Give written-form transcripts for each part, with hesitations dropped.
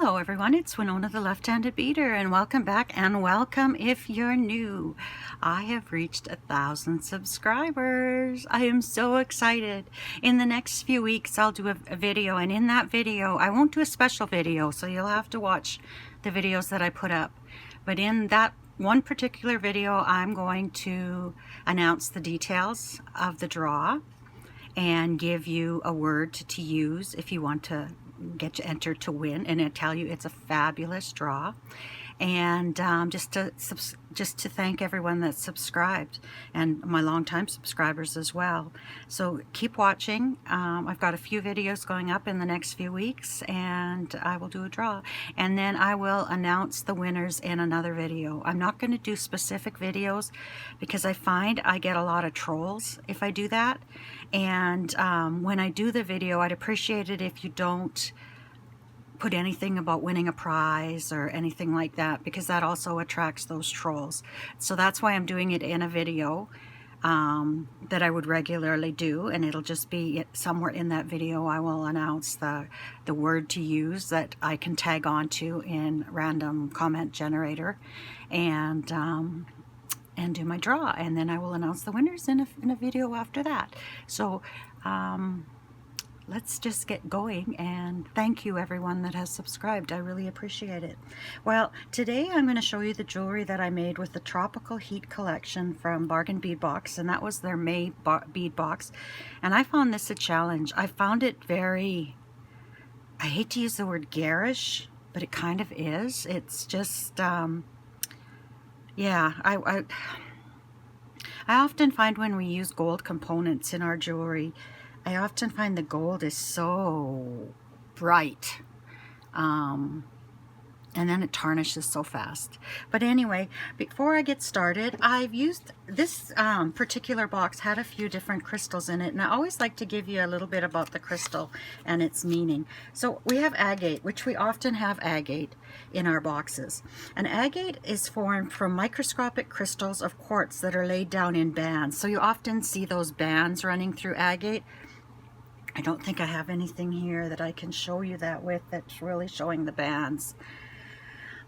Hello everyone, it's Winona the Left-Handed Beater, and welcome back, and welcome if you're new. I have reached 1,000 subscribers. I am so excited. In the next few weeks I'll do a video, and in that video I won't do a special video, so you'll have to watch the videos that I put up. But in that one particular video I'm going to announce the details of the draw and give you a word to use if you want to get you entered to win, and I tell you it's a fabulous draw. And just to thank everyone that's subscribed, and my longtime subscribers as well. So keep watching. I've got a few videos going up in the next few weeks, and I will do a draw, and then I will announce the winners in another video. I'm not going to do specific videos because I find I get a lot of trolls if I do that. And when I do the video, I'd appreciate it if you don't put anything about winning a prize or anything like that, because that also attracts those trolls. So that's why I'm doing it in a video that I would regularly do, and it'll just be somewhere in that video I will announce the word to use that I can tag onto in random comment generator, and do my draw, and then I will announce the winners in a video after that. So let's just get going, and thank you everyone that has subscribed. I really appreciate it. Well, today I'm going to show you the jewelry that I made with the Tropical Heat collection from Bargain Bead Box, and that was their May bead box. And I found this a challenge. I found it very, I hate to use the word garish, but it kind of is. It's just yeah, I often find when we use gold components in our jewelry, I often find the gold is so bright, and then it tarnishes so fast. But anyway, before I get started, I've used this particular box had a few different crystals in it, and I always like to give you a little bit about the crystal and its meaning. So we have agate, which we often have agate in our boxes. And agate is formed from microscopic crystals of quartz that are laid down in bands. So you often see those bands running through agate. I don't think I have anything here that I can show you that with that's really showing the bands.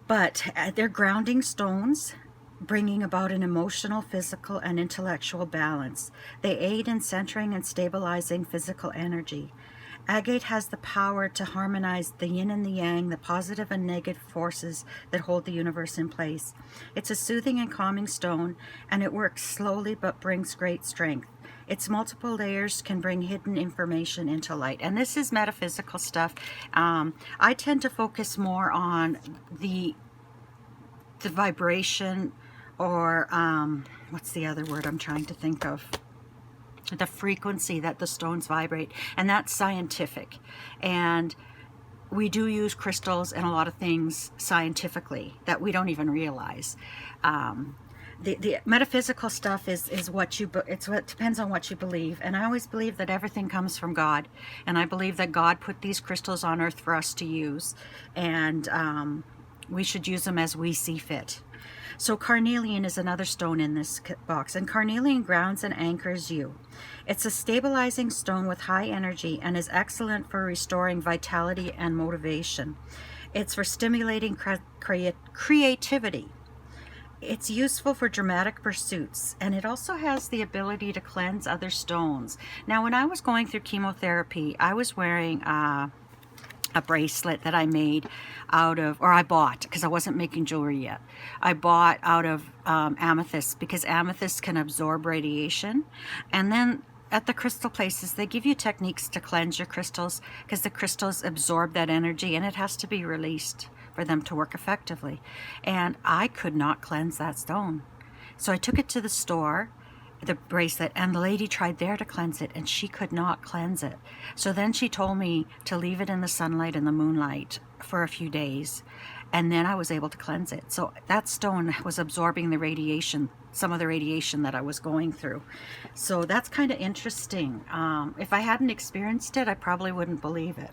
But they're grounding stones, bringing about an emotional, physical, and intellectual balance. They aid in centering and stabilizing physical energy. Agate has the power to harmonize the yin and the yang, the positive and negative forces that hold the universe in place. It's a soothing and calming stone, and it works slowly but brings great strength. Its multiple layers can bring hidden information into light. And this is metaphysical stuff. I tend to focus more on the vibration, or what's the other word I'm trying to think of? The frequency that the stones vibrate, and that's scientific. And we do use crystals and a lot of things scientifically that we don't even realize. The metaphysical stuff is what what depends on what you believe, and I always believe that everything comes from God, and I believe that God put these crystals on earth for us to use, and we should use them as we see fit. So carnelian is another stone in this box, and carnelian grounds and anchors you. It's a stabilizing stone with high energy and is excellent for restoring vitality and motivation. It's for stimulating creativity. It's useful for dramatic pursuits, and it also has the ability to cleanse other stones. Now, when I was going through chemotherapy, I was wearing a bracelet that I made out of, or I bought, because I wasn't making jewelry yet. I bought out of amethyst, because amethyst can absorb radiation. And then at the crystal places, they give you techniques to cleanse your crystals, because the crystals absorb that energy and it has to be released for them to work effectively. And I could not cleanse that stone. So I took it to the store, the bracelet, and the lady tried there to cleanse it, and she could not cleanse it. So then she told me to leave it in the sunlight and the moonlight for a few days, and then I was able to cleanse it. So that stone was absorbing the radiation, some of the radiation that I was going through. So that's kind of interesting. If I hadn't experienced it, I probably wouldn't believe it.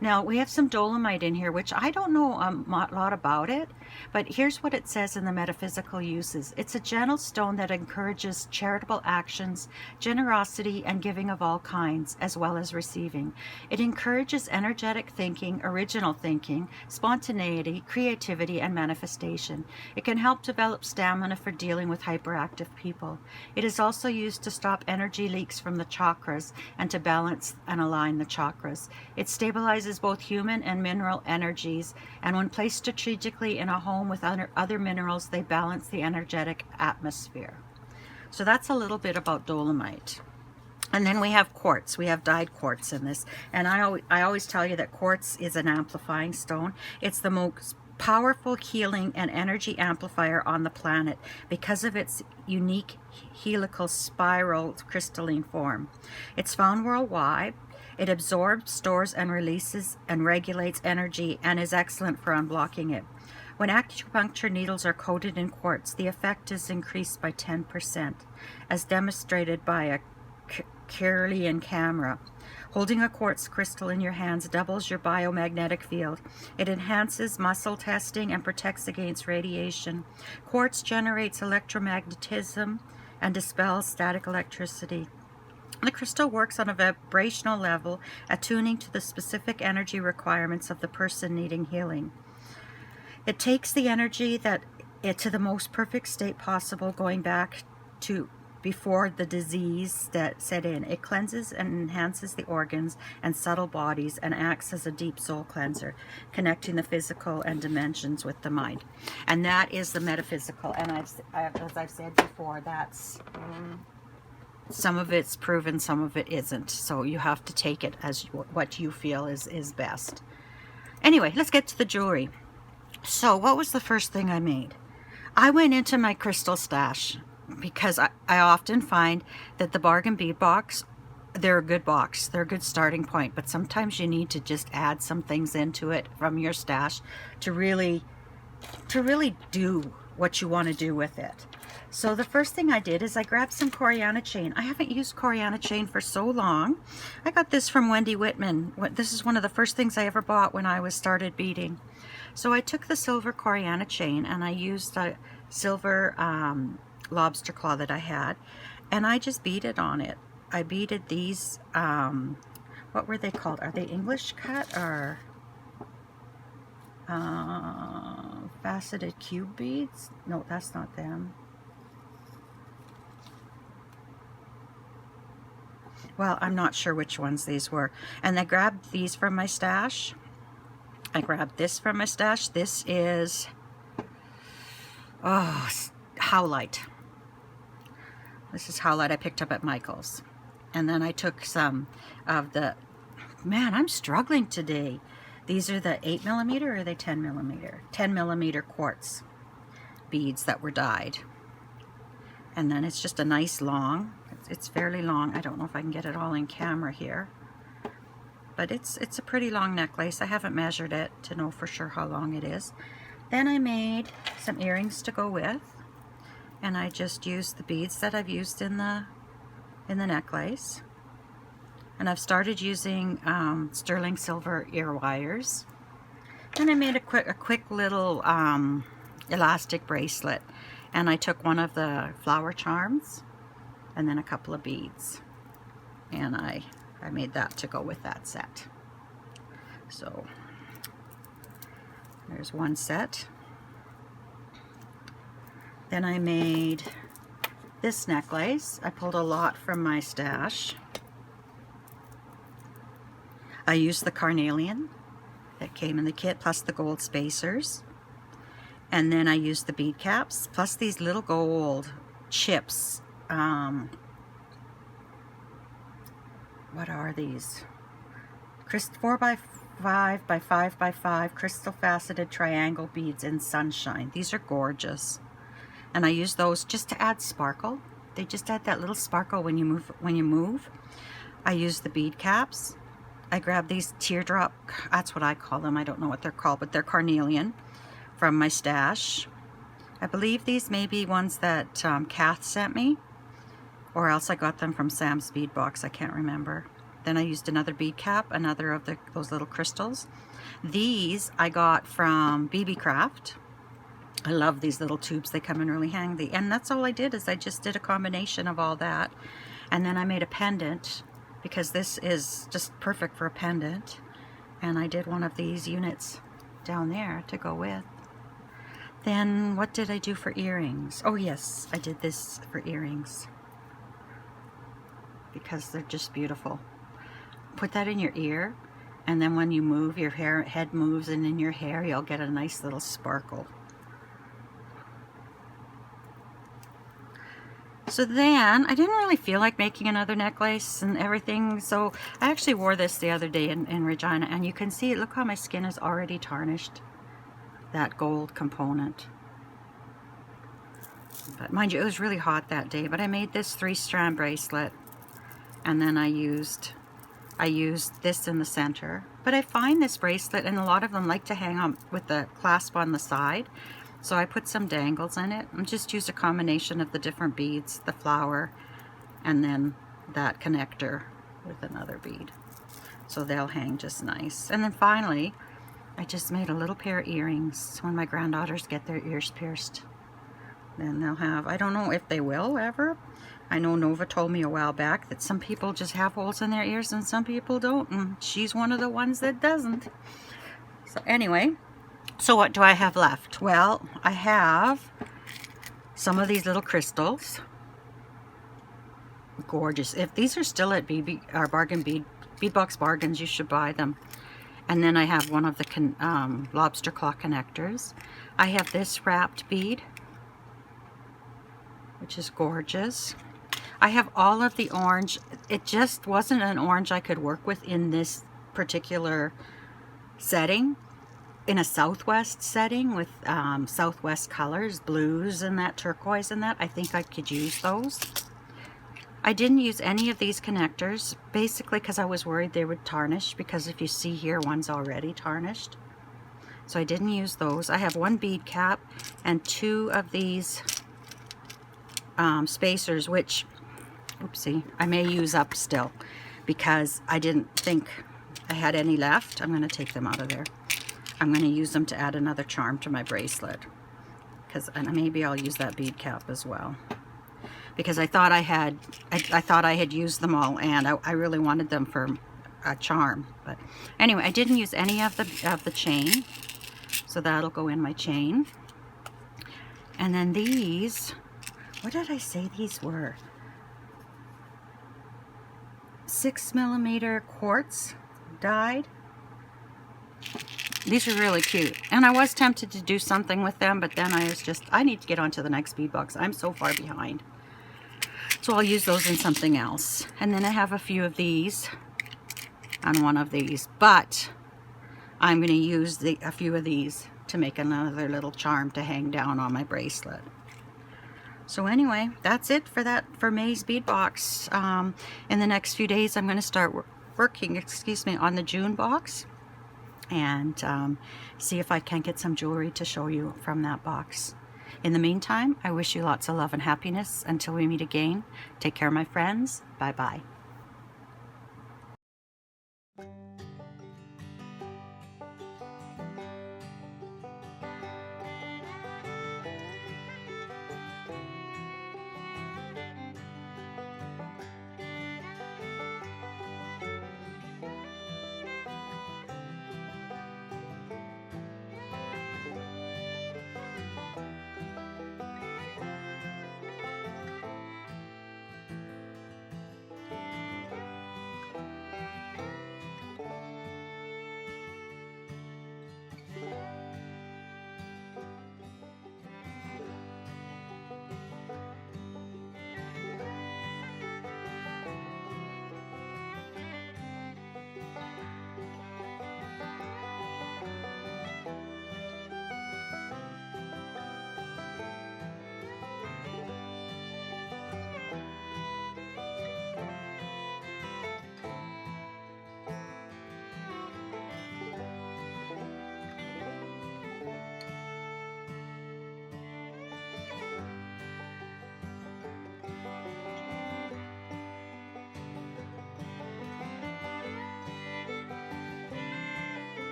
Now we have some dolomite in here, which I don't know a lot about it, but here's what it says in the metaphysical uses. It's a gentle stone that encourages charitable actions, generosity, and giving of all kinds, as well as receiving. It encourages energetic thinking, original thinking, spontaneity, creativity, and manifestation. It can help develop stamina for dealing with hyperactive people. It is also used to stop energy leaks from the chakras and to balance and align the chakras. It stabilizes both human and mineral energies, and when placed strategically in a home with other minerals, they balance the energetic atmosphere. So that's a little bit about dolomite. And then we have quartz. We have dyed quartz in this. And I always tell you that quartz is an amplifying stone. It's the most powerful healing and energy amplifier on the planet because of its unique helical spiral crystalline form. It's found worldwide. It absorbs, stores, and releases and regulates energy and is excellent for unblocking it. When acupuncture needles are coated in quartz, the effect is increased by 10%, as demonstrated by a Kirlian camera. Holding a quartz crystal in your hands doubles your biomagnetic field. It enhances muscle testing and protects against radiation. Quartz generates electromagnetism and dispels static electricity. The crystal works on a vibrational level, attuning to the specific energy requirements of the person needing healing. It takes the energy to the most perfect state possible, going back to before the disease that set in. It cleanses and enhances the organs and subtle bodies and acts as a deep soul cleanser, connecting the physical and dimensions with the mind. And that is the metaphysical. And as I've said before, that's some of it's proven, some of it isn't. So you have to take it as what you feel is best. Anyway, let's get to the jewelry. So what was the first thing I made? I went into my crystal stash, because I often find that the Bargain Bead Box, they're a good box. They're a good starting point, but sometimes you need to just add some things into it from your stash to really do what you want to do with it. So the first thing I did is I grabbed some Coriana chain. I haven't used Coriana chain for so long. I got this from Wendy Whitman. This is one of the first things I ever bought when I started beading. So I took the silver Coriana chain and I used a silver lobster claw that I had, and I just beaded on it. I beaded these, what were they called? Are they English cut or faceted cube beads? No, that's not them. Well, I'm not sure which ones these were. And I grabbed these from my stash. I grabbed this from my stash. This is howlite. This is howlite I picked up at Michael's. And then I took some of the, man, I'm struggling today. These are the 8mm or are they 10mm? 10mm quartz beads that were dyed. And then it's just a nice long, it's fairly long. I don't know if I can get it all in camera here. But it's a pretty long necklace. I haven't measured it to know for sure how long it is. Then I made some earrings to go with. And I just used the beads that I've used in the necklace. And I've started using sterling silver ear wires. And I made a quick little elastic bracelet. And I took one of the flower charms and then a couple of beads. And I made that to go with that set. So there's one set. Then I made this necklace. I pulled a lot from my stash. I used the carnelian that came in the kit, plus the gold spacers. And then I used the bead caps, plus these little gold chips. What are these? 4x5 by 5x5 crystal faceted triangle beads in sunshine. These are gorgeous. And I use those just to add sparkle. They just add that little sparkle when you move. I use the bead caps. I grabbed these teardrop, that's what I call them. I don't know what they're called, but they're carnelian from my stash. I believe these may be ones that Kath sent me, or else I got them from Sam's Bead Box. I can't remember. Then I used another bead cap, another of those little crystals. These I got from BB Craft. I love these little tubes. They come in really handy. And that's all I did, is I just did a combination of all that. And then I made a pendant, because this is just perfect for a pendant. And I did one of these units down there to go with. Then what did I do for earrings? Oh yes, I did this for earrings, because they're just beautiful. Put that in your ear, and then when you move, your head moves, and in your hair you'll get a nice little sparkle. So then I didn't really feel like making another necklace and everything, so I actually wore this the other day in Regina, and you can see, look how my skin is already tarnished, that gold component. But mind you, it was really hot that day. But I made this 3-strand bracelet, and then I used this in the center. But I find this bracelet, and a lot of them like to hang on with the clasp on the side, so I put some dangles in it and just used a combination of the different beads, the flower, and then that connector with another bead, so they'll hang just nice. And then finally I just made a little pair of earrings. When my granddaughters get their ears pierced, then they'll have, I don't know if they will ever. I know Nova told me a while back that some people just have holes in their ears and some people don't, and she's one of the ones that doesn't. So anyway, so what do I have left? Well, I have some of these little crystals. Gorgeous. If these are still at Bargain Bead Box Bargains, you should buy them. And then I have one of the lobster claw connectors. I have this wrapped bead, which is gorgeous. I have all of the orange. It just wasn't an orange I could work with in this particular setting. In a southwest setting with southwest colors, blues and that turquoise and that, I think I could use those. I didn't use any of these connectors, basically because I was worried they would tarnish, because if you see here, one's already tarnished. So I didn't use those. I have 1 bead cap and 2 of these spacers, which, oopsie, I may use up still, because I didn't think I had any left. I'm going to take them out of there. I'm going to use them to add another charm to my bracelet, and maybe I'll use that bead cap as well, because I thought I had used them all, and I really wanted them for a charm. But anyway, I didn't use any of the chain, so that'll go in my chain. And then these, what did I say these were? 6mm quartz dyed. These are really cute, and I was tempted to do something with them, but then I need to get on to the next bead box. I'm so far behind. So I'll use those in something else. And then I have a few of these on one of these, but I'm going to use a few of these to make another little charm to hang down on my bracelet. So anyway, that's it for May's bead box. In the next few days, I'm going to start working, on the June box, and see if I can get some jewelry to show you from that box. In the meantime, I wish you lots of love and happiness. Until we meet again, take care, my friends. Bye-bye.